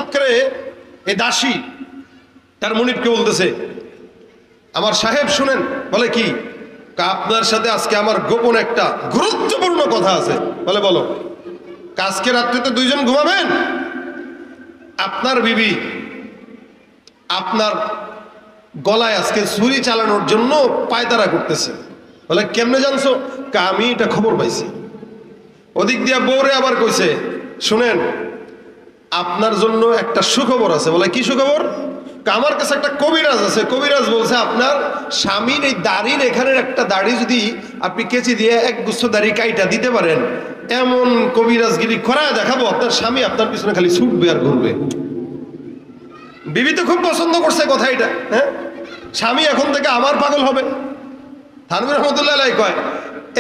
হঠাৎ করে এই দাসী তার মুনিবকে বলতেছে, আমার সাহেব শুনেন। বলে কি? আপনার সাথে আজকে আমার গোপন একটা গুরুত্বপূর্ণ কথা আছে। বলে বলো। আজকে রাত্রে তো দুইজন ঘুমাবেন, আপনার বিবি আপনার গলায় আজকে ছুরি চালানোর জন্য পায়তারা করতেছে। বলে কেমনে জানছো? আমি এটা খবর পাইছি। ওদিক দিয়া বউরে আবার কইছে, শুনেন আপনার জন্য একটা সুখবর আছে। বলে কি সুখবর? আমার কাছে একটা কবিরাজ আছে, কবিরাজ বলছে আপনার স্বামীর এই দাড়ির এখানের একটা দাড়ি যদি আপনি কেচি দিয়ে এক গুচ্ছ দাড়ি কাইটা দিতে পারেন, এমন কবিরাজগিরি করায় দেখাবো আপনার স্বামী আপনার পিছনে খালি ছুটবে আর ঘুরবে। বিবি তো খুব পছন্দ করছে কথা এটা। হ্যাঁ, স্বামী এখন থেকে আমার পাগল হবে। থানভীর রহমতুল্লাহ আলাইহি কয়,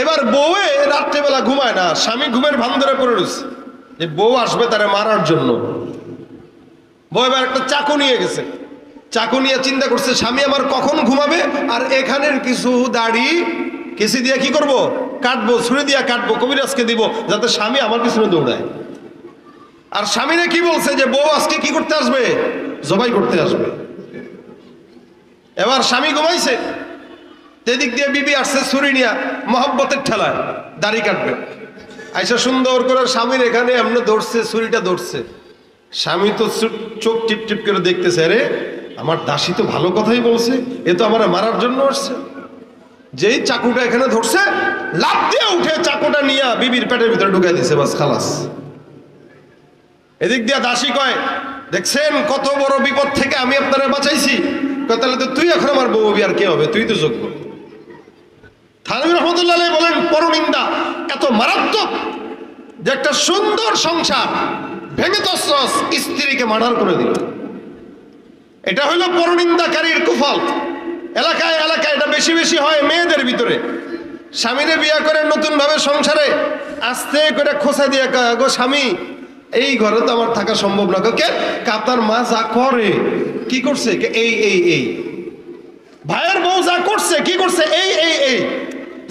এবার বউয়ে রাত্রেবেলা ঘুমায় না, স্বামী ঘুমের ভান ধরে পড়ে রয়েছে যে বউ আসবে তারে মারার জন্য। বউ এবার একটা চাকু নিয়ে গেছে, চাকু নিয়ে চিন্তা করছে স্বামী আমার কখন ঘুমাবে, আর এখানের কিছু দাড়ি কেসি দিয়ে কি করব? কাটবো, ছুরি দিয়ে কাটবো, কবিরাজকে দিব যাতে স্বামী আমার পিছনে দৌড়ায়। আর স্বামীরা কি বলছে যে বউ আজকে কি করতে আসবে? জবাই করতে আসবে। এবার স্বামী ঘুমাইছে, এদিক দিয়ে বিবি আসছে ছুরি নিয়ে মহব্বতের ঠেলায় দাড়ি কাটবে। আইসা সুন্দর করে স্বামীর এখানে এমনি ধরছে, ছুরিটা ধরছে। স্বামী তো চোখ টিপ টিপ করে দেখতেছে, আরে আমার দাসী তো ভালো কথাই বলছে, এ তো আমার মারার জন্য আসছে। যেই চাকুটা এখানে ধরছে, লাফ দিয়ে উঠে চাকুটা নিয়ে বিবির পেটের ভিতরে ঢুকাই দিছে, বাস খালাস। এদিক দিয়ে দাসী কয়, দেখছেন কত বড় বিপদ থেকে আমি আপনারা বাঁচাইছি। তাহলে তো তুই এখন আমার বউ হবি, আর কে হবে? তুই তো যোগ্য। থানভীর রহমতুল্লাহ আলাইহি বলেন পরনিন্দা এত মারাত্মক যে একটা সুন্দর সংসার ভেঙে তছনছ, স্ত্রীকে মার্ডার করে দিল। এটা হলো পরনিন্দাকারীর কুফল। এলাকায় এলাকায় এটা বেশি বেশি হয় মেয়েদের ভিতরে। স্বামীরে বিয়ে করে নতুন ভাবে সংসারে আস্তে করে খোঁচা দিয়ে গো স্বামী এই ঘরে তো আমার থাকা সম্ভব না। কে? আপনার মা যা করে কি করছে? এই এই এই। ভাইয়ের বউ যা করছে কি করছে? এই এই এই।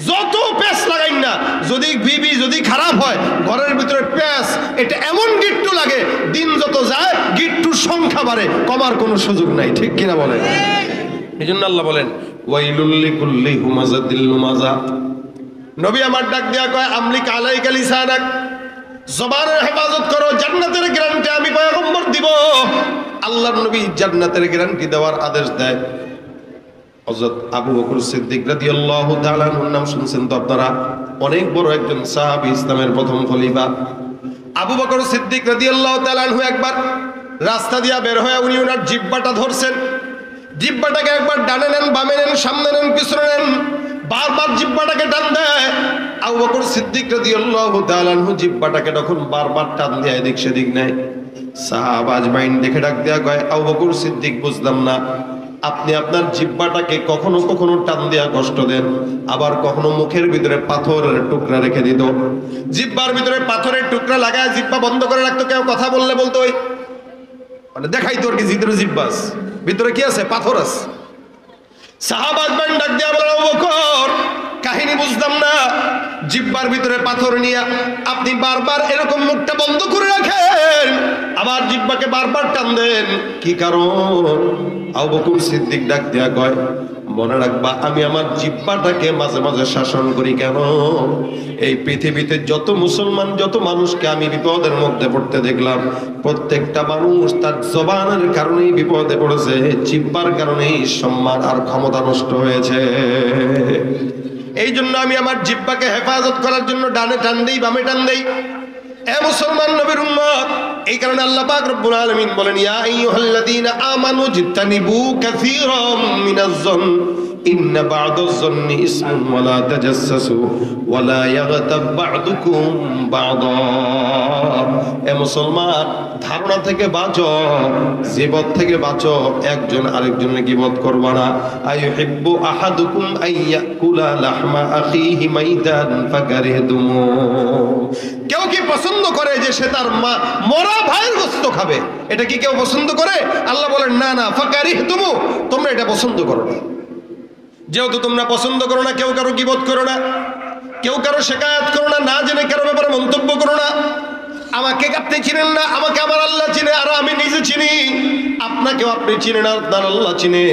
যত পেঁচ লাগাই না, যদি বিবি যদি খারাপ হয় ঘরের ভিতরে পেঁচ এটা এমন গিট্টু লাগে, দিন যত যায় গিট্টুর সংখ্যা বাড়ে, কমার কোনো সুযোগ নাই। ঠিক কিনা বলেন? এই জন্য আল্লাহ বলেন ওয়াইলুল লিকুল্লি হুমাযাতিল লুমাযা। নবী আমার ডাক দেয়া কয় আমলিক আলাইকা লিসানাক, জবানের হেফাজত করো, জান্নাতের গ্যারান্টি আমি পয়গম্বর দিব। আল্লাহর নবী জান্নাতের গ্যারান্টি দেওয়ার আদেশ দেয়। হযরত আবু বকর সিদ্দিক রাদিয়াল্লাহু তাআলা আনহুর নাম শুনছেন তো আপনারা? অনেক বড় একজন সাহাবী, ইসলামের প্রথম খলিফা আবু বকর সিদ্দিক রাদিয়াল্লাহু তাআলা আনহু একবার রাস্তা দিয়া বের হয়ে উনি ওনার জিহ্বাটা ধরছেন। জিহ্বাটাকে একবার ডানে নেন, বামে নেন, সামনে নেন, পিছনে নেন, বারবার জিহ্বাটাকে টান দেয়। আবু বকর সিদ্দিক রাদিয়াল্লাহু তাআলা আনহু জিহ্বাটাকে তখন বারবার টান দিয়ে এদিক সেদিক নেয়। সাহাবা আজমাইন দেখে ডাক দেয়া কয়, আবু বকর সিদ্দিক বুঝলাম না, আপনি আপনার জিহ্বাটাকে কখনো কখনো টান দেয়া কষ্ট দেন, আবার কখনো মুখের ভিতরে পাথরের টুকরা রেখে দিত। জিহ্বার ভিতরে পাথরের টুকরা লাগায় জিহ্বা বন্ধ করে রাখতো। কেউ কথা বললে বলতো ওই মানে দেখাই তোর কি ভিতরে জিহ্বাস, ভিতরে কি আছে? পাথর আছে। সাহাবা আজমাইন ডাক দেয়া বলেন, আবু বকর কাহিনী বুঝলাম না, জিহ্বার ভিতরে পাথর নিয়ে আপনি বারবার এরকম মুখটা বন্ধ করে রাখেন, আবার জিহ্বাকে বারবার টান দেন, কি কারণ? আবু বকর সিদ্দিক ডাক দেয়া কয়, মনে রাখবা আমি আমার জিহ্বাটাকে মাঝে মাঝে শাসন করি কেন? এই পৃথিবীতে যত মুসলমান, যত মানুষকে আমি বিপদের মধ্যে পড়তে দেখলাম, প্রত্যেকটা মানুষ তার জবানের কারণেই বিপদে পড়েছে, জিহ্বার কারণেই সম্মান আর ক্ষমতা নষ্ট হয়েছে। এই জন্য আমি আমার জিহ্বাকে হেফাজত করার জন্য ডানে টান দেই, বামে টান দেই। এ মুসলমান নবীর উম্মত, এই কারণে আল্লাহ পাক রব্বুল আলামিন বলেন, ইয়া আইয়ুহাল্লাযীনা আমানু জিতানিবু কাসীরাম মিনাজ-যন ইন্না বা'দাজ-যন্নি ইসমুন ওয়া লা তাজাসসাসু ওয়া লা ইয়াগতাব বা'দুকুম বা'দা। এ মুসলমান, ধারণা থেকে বাঁচো, জীবত থেকে বাঁচো, একজন আরেকজনের গীবত করবা না। আইয়ুহিব্বু আহাদুকুম আইয়াকুলা লাহমা আখিহি মাইতান ফাকারিহতুমু। কেউ কি পছন্দ করে যে সে তার মরা ভাইয়ের গোশত খাবে? এটা কি কেউ পছন্দ করে? আল্লাহ বলেন না না, ফাকারিহতুমু, তোমরা এটা পছন্দ করো না। যেহেতু তোমরা পছন্দ করো না, কেউ কারো গীবত করো না, কেউ কারো শিকায়াত করো না, না জেনে কারো ব্যাপারে মন্তব্য করো না। আমাকে আপনি চিনেন না, আমাকে আমার আল্লাহ চিনে, আর আমি নিজে চিনি, আপনাকেও আপনি চিনেন, আপনার আল্লাহ চিনে।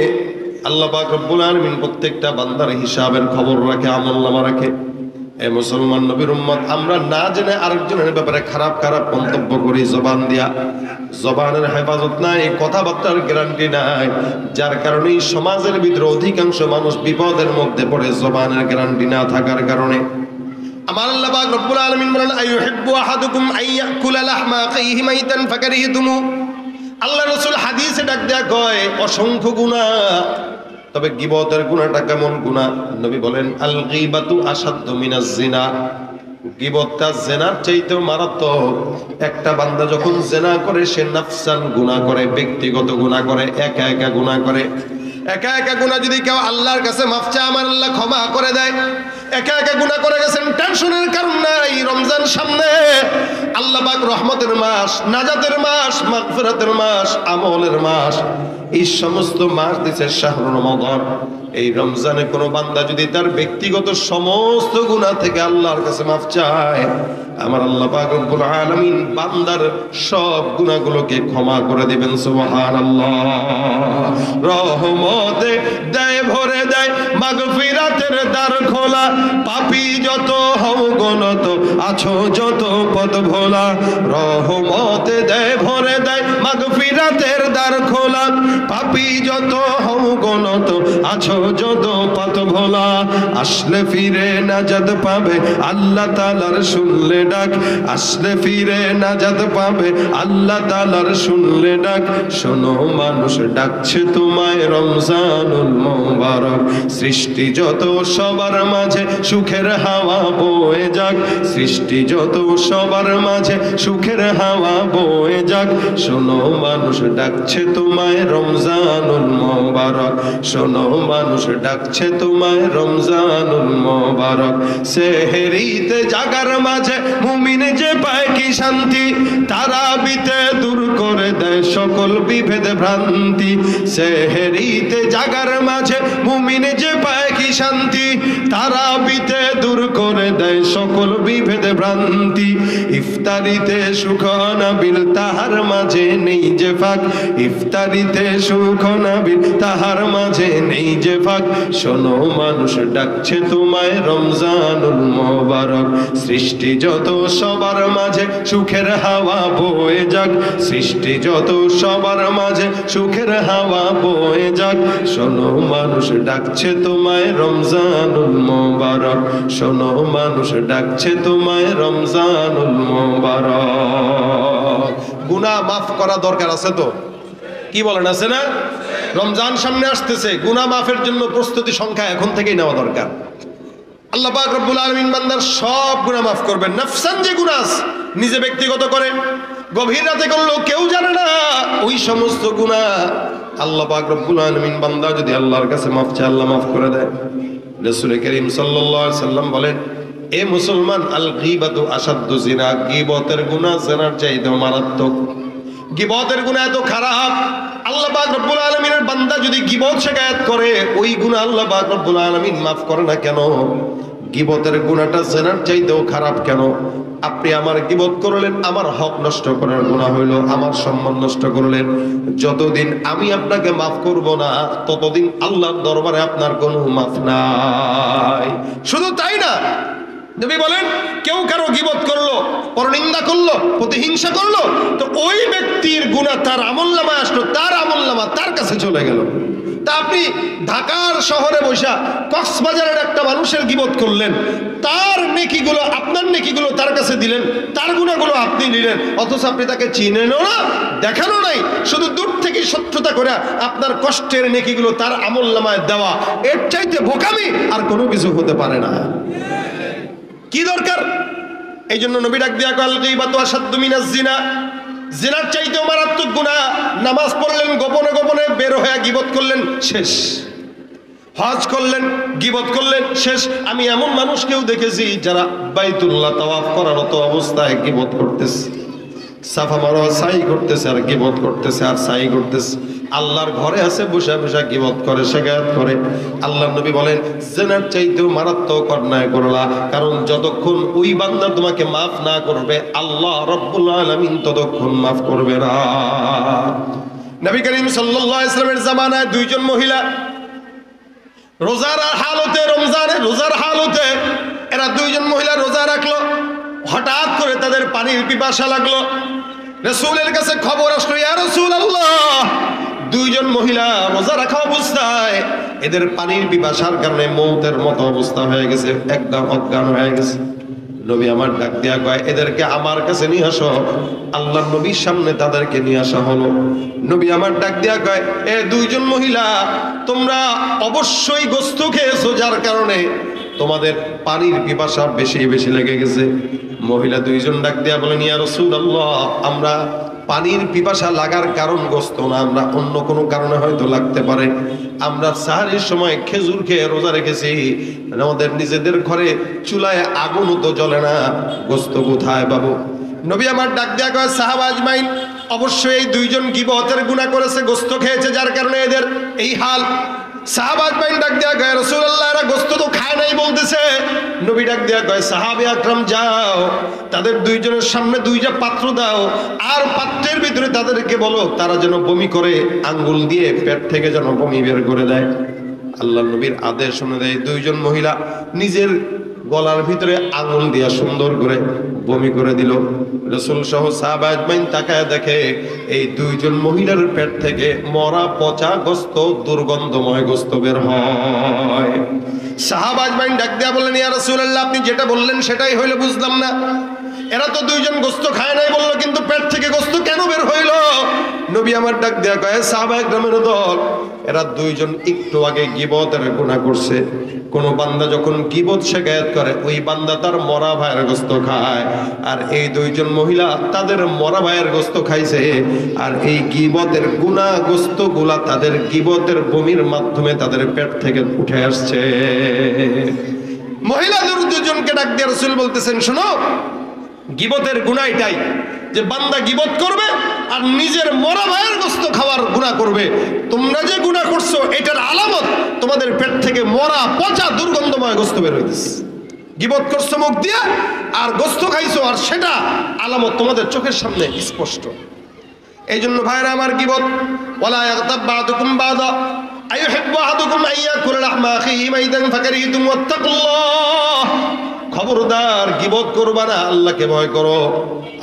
আল্লাহ পাক রব্বুল আলামিন প্রত্যেকটা বান্দার হিসাবের খবর রাখে, আমলনামা রাখে। এ মুসলমান নবীর উম্মত, আমরা না জেনে আরেকজনের ব্যাপারে খারাপ খারাপ মন্তব্য করি জবান দিয়া। জবানের হেফাজত নাই, কথাবার্তার গ্যারান্টি নাই, যার কারণে সমাজের ভিতরে অধিকাংশ মানুষ বিপদের মধ্যে পড়ে জবানের গ্যারান্টি না থাকার কারণে। আমার আল্লাহ পাক রব্বুল আলামিন বলেন, আইয়ুহিব্বু আহাদুকুম আইয়াকুলা লাহমা আখিহি মাইতান ফাকারিহতুমু। আল্লাহ রাসূল হাদিসে ডাক দেয়া কয়, অসংখ্য গুনাহ, তবে গীবতের গুনাহটা কেমন গুনাহ? নবী বলেন, আল গীবাতু আশাদ্দু মিনাজ জিনা। গীবতটা জিনার চাইতেও মারাত্মক। একটা বান্দা যখন জিনা করে, সে নাফসান গুনাহ করে, ব্যক্তিগত গুনাহ করে, একা একা গুনাহ করে। একা একা গুনাহ যদি কেউ আল্লাহর কাছে মাফ চায়, আমার আল্লাহ ক্ষমা করে দেয়। একা একা গুনাহ করে গেছেন, টেনশনের কারণ নাই। রমজান সামনে, আল্লাহ পাক রহমতের মাস, নাজাতের মাস, মাগফিরাতের মাস, আমলের মাস, এই সমস্ত মাস দিছে শাহরুর রমাদান। এই রমজানে কোনো বান্দা যদি তার ব্যক্তিগত সমস্ত গুনাহ থেকে আল্লাহর কাছে মাফ চায়, আমার আল্লাহ পাক রব্বুল আলামিন বান্দার সব গুনাহগুলোকে ক্ষমা করে দিবেন। সুবহানাল্লাহ। রহমতে দেয় ভরে দেয়, মাগফিরাতের দ্বার খোলা, পাপী যত হও গনত, আছো যত পথ ভোলা। রহমতে দেয় ভরে দেয়, মাগফিরাতের দ্বার খোলা, পাপী যত হও গনত, আছো যত পথ ভোলা। আসলে ফিরে নাজাত পাবে, আল্লাহ তাআলার শুনলে ডাক। আসলে ফিরে নাজাত পাবে, আল্লাহ তাআলার শুনলে ডাক। শোনো মানুষ ডাকছে তোমায় রমজানুল মুবারক। সৃষ্টি যত সবার মাঝে সুখের হাওয়া বয়ে যাক। সৃষ্টি যত সবার মাঝে সুখের হাওয়া বয়ে যাক। শোনো মানুষ ডাকছে তোমায় রমজানুল মুবারক। শোনো মানুষ ডাকছে তোমায় রমজানুল মুবারক। সেহরিতে জাগার মাঝে মুমিন যে পায় কি শান্তি, তারাবিতে দূর করে দেয় সকল বিভেদ ভ্রান্তি। সেহরিতে জাগার মাঝে মুমিন যে পায় কি শান্তি, তারাবিতে দূর করে দেয় সকল বিভেদ ভ্রান্তি। ইফতারিতে সুখ নাবিল, তাহার মাঝে নেই যে ফাঁক। ইফতারিতে সুখ নাবিল, তাহার মাঝে নেই যে ফাঁক। শোনো মানুষ ডাকছে তোমায় রমজানুল মুবারক। সৃষ্টি যত সবার মাঝে সুখের হাওয়া বয়ে যাক। সৃষ্টি যত সবার মাঝে সুখের হাওয়া বয়ে যাক। শোনো মানুষ ডাকছে তোমায় রমজানুল মুবারক। শোনো মানুষ ডাকছে তোমায় রমজানুল মুবারক। গুনাহ মাফ করা দরকার আছে তো? কি বলেন, আছে না? রমজান সামনে আসতেছে, গুনাহ মাফের জন্য প্রস্তুতি সংখ্যা এখন থেকেই নেওয়া দরকার। আল্লাহ পাক রব্বুল আলামিন বান্দার সব গুনাহ মাফ করবেন। নাফসান যে গুনাহ নিজে ব্যক্তিগত করে, গভীর রাতে করলেও কেউ জানে না, ওই সমস্ত গুনাহ আল্লাহ পাক রব্বুল আলামিন বান্দা যদি আল্লাহর কাছে মাফ চায়, আল্লাহ মাফ করে দেয়। রাসূল করিম সাল্লাল্লাহু আলাইহি সাল্লাম বলেন, এ মুসলমান, আল গীবাতু আশাদ্দু জিনা। গীবতের গুনাহ জিনার চাইতেও মারাত্মক। গীবতের গুনাহ এত খারাপ, আল্লাহ পাক রব্বুল আলামিনের বান্দা যদি গীবত শিকায়াত করে, ওই গুনাহ আল্লাহ পাক রব্বুল আলামিন মাফ করে না কেন? গীবতের গুনাহটা জিনার চাইতেও খারাপ কেন? আপনি আমার গীবত করলেন, আমার হক নষ্ট করার গুনাহ হইল, আমার সম্মান নষ্ট করলেন। যতদিন আমি আপনাকে মাফ করব না, ততদিন আল্লাহর দরবারে আপনার কোনো মাফ নাই। শুধু তাই না, নবী বলেন, কেউ কারো গীবত করলো, পরনিন্দা করলো, প্রতিহিংসা করলো, তো ওই ব্যক্তির গুনাহ তার আমলনামায় আসলো, তার আমলনামা তার কাছে চলে গেল। তা আপনি ঢাকার শহরে বসা কক্সবাজারের একটা মানুষের গীবত করলেন, তার নেকিগুলো, আপনার নেকিগুলো তার কাছে দিলেন, তার গুনাহগুলো আপনি নিলেন, অথচ আপনি তাকে চিনেনও না, দেখানো নাই, শুধু দূর থেকে শত্রুতা করে আপনার কষ্টের নেকিগুলো তার আমলনামায় দেওয়া। এর চাইতে বোকামি আর কোনো কিছু হতে পারে না। কি দরকার? এই জন্য নবী ডাক দিয়া কল গীবাতু আশাদ্দু মিনাজ জিনা। জিনার চাইতেও মারাত্মক গুনাহ। নামাজ পড়লেন, গোপনে গোপনে বের হয়ে গীবত করলেন, শেষ। হজ করলেন, গীবত করলেন, শেষ। আমি এমন মানুষকেও দেখেছি যারা বাইতুল্লাহ তাওয়াফ করারত অবস্থায় গীবত করতেছে, সাফা মারওয়া সাই করতেছে আর গীবত করতেছে আর সাই করতেছে। আল্লাহর ঘরে আছে, বসে বসে গীবত করে, শিকায়াত করে। আল্লাহর নবী বলেন, জিনার চাইতেও মারাত্মক অন্যায় করলা, কারণ যতক্ষণ ওই বান্দা তোমাকে মাফ না করবে, আল্লাহ রব্বুল আলামিন ততক্ষণ মাফ করবে না। নবী করিম সাল্লাল্লাহু আলাইহি ওয়াসাল্লামের জামানায় দুইজন মহিলা রোজার হালতে, রোজার হালতে এরা দুইজন মহিলা রোজা রাখলো। হঠাৎ করে তাদের পানির পিপাসা লাগলো। রাসূলের কাছে খবর আসলো, ইয়া রাসূলুল্লাহ, দুইজন মহিলা রোজা রাখা অবস্থায় এদের পানির পিপাসার কারণে মৌতের মতো অবস্থা হয়ে গেছে, একদম অজ্ঞান হয়ে গেছে। নবী আমার ডাক দিয়া কয়, এদেরকে আমার কাছে নিয়ে আসো। আল্লাহর নবীর সামনে তাদেরকে নিয়ে আসা হলো। নবী আমার ডাক দিয়া কয়, এ দুইজন মহিলা, তোমরা অবশ্যই গোশত খেয়েছো, যার কারণে তোমাদের পানির পিপাসা বেশি বেশি লেগে গেছে। মহিলা দুইজন ডাক দিয়া বলেন, ইয়া রাসূলুল্লাহ, আমরা পানির পিপাসা লাগার কারণ গোশত না, আমরা অন্য কোনো কারণে হয়তো লাগতে পারে। আমরা সাহারির সময় খেজুর খেয়ে রোজা রেখেছি, আমাদের নিজেদের ঘরে চুলায় আগুনও তো জ্বলে না, গোশত কোথায় পাবো? নবী আমার ডাক দেয়া কয়, সাহাবা আজমাইন, অবশ্যই এই দুইজন গীবতের গুনাহ করেছে, গোশত খেয়েছে, যার কারণে এদের এই হাল। সাহাবা আজমাইন ডাক দেয়া কয়, রাসূলুল্লাহ, এরা গোশত তো খায় নাই বলতেছে। নবী ডাক দেয়া কয়, সাহাবী আকরাম, যাও তাদের দুইজনের সামনে দুইটা পাত্র দাও, আর পাত্রের ভিতরে তাদেরকে বলো তারা যেন বমি করে, আঙ্গুল দিয়ে পেট থেকে যেন বমি বের করে দেয়। আল্লাহ নবীর আদেশ অনুযায়ী দুইজন মহিলা নিজের গলার ভিতরে আঙুল দিয়া সুন্দর করে বমি করে দিল। রাসূল সহ সাহাবা আজমাইন তাকায় দেখে এই দুইজন মহিলার পেট থেকে মরা পচা গোশত, দুর্গন্ধময় গোশত বের হয়। সাহাবা আজমাইন ডাক দিয়া বললেন, ইয়া রাসূলুল্লাহ, আপনি যেটা বললেন সেটাই হইল, বুঝলাম না। এরা তো দুইজন গোশত খায় নাই বললো, কিন্তু পেট থেকে গোশত কেন বের হইল? নবী আমার ডাক দেয়া কয়, সাহাবায়ে কেরামের দল, এরা দুইজন একটু আগে গীবতের গুনাহ করছে। কোন বান্দা যখন গীবত শিকায়াত করে, ওই বান্দা তার মরা ভাইয়ের গোশত খায়, আর এই দুইজন মহিলা তাদের মরা ভাইয়ের গোশত খাইছে, আর এই গীবতের গুনাহ গোশত গুলা তাদের গীবতের বমির মাধ্যমে তাদের পেট থেকে উঠে আসছে। মহিলাদের দুজনকে ডাক দিয়ে রাসূল বলতেছেন, শোনো, গীবতের গুনাহ এটাই যে বান্দা গীবত করবে আর নিজের মরা ভাইয়ের গোশত খাওয়ার গুনাহ করবে। তোমরা যে গুনাহ করছো এটার আলামত তোমাদের পেট থেকে মরা পচা দুর্গন্ধময় গোশত বের হইতেছে। গীবত করছো মুখ দিয়ে আর গোশত খাইছো, আর সেটা আলামত তোমাদের চোখের সামনে স্পষ্ট। এই জন্য ভাইরা আমার, গীবত, ওয়ালা ইয়াগতাব বা'দুকুম বা'দা আইয়ুহিব্বু আহাদুকুম আইয়াকুলা লাহমা আখিহি মাইতান ফাকারিহতুম ওয়াত্তাকুল্লাহ। খবরদার গীবত করবা না, আল্লাহকে ভয় করো।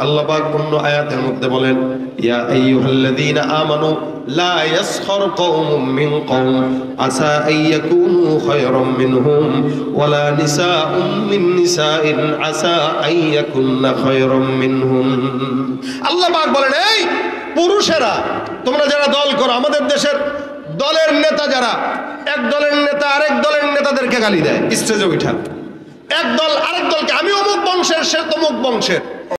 আল্লাহ পাক অন্য আয়াতের মধ্যে বলেন, ইয়া আইয়ুহাল্লাযীনা আমানু লা ইয়াসখার কওমুম মিন কওম আসা আইয়াকুনু খায়রাম মিনহুম ওয়ালা নিসাউম মিন নিসাইন আসা আইয়াকুননা খায়রাম মিনহুম। আল্লাহ পাক বলেন, এই পুরুষেরা, তোমরা যারা দল করো, আমাদের দেশের দলের নেতা যারা, এক দলের নেতা আরেক দলের নেতাদেরকে গালি দেয় স্টেজে উঠা। এক দল আরেক দলকে, আমি অমুক বংশের, সে তমুক বংশের।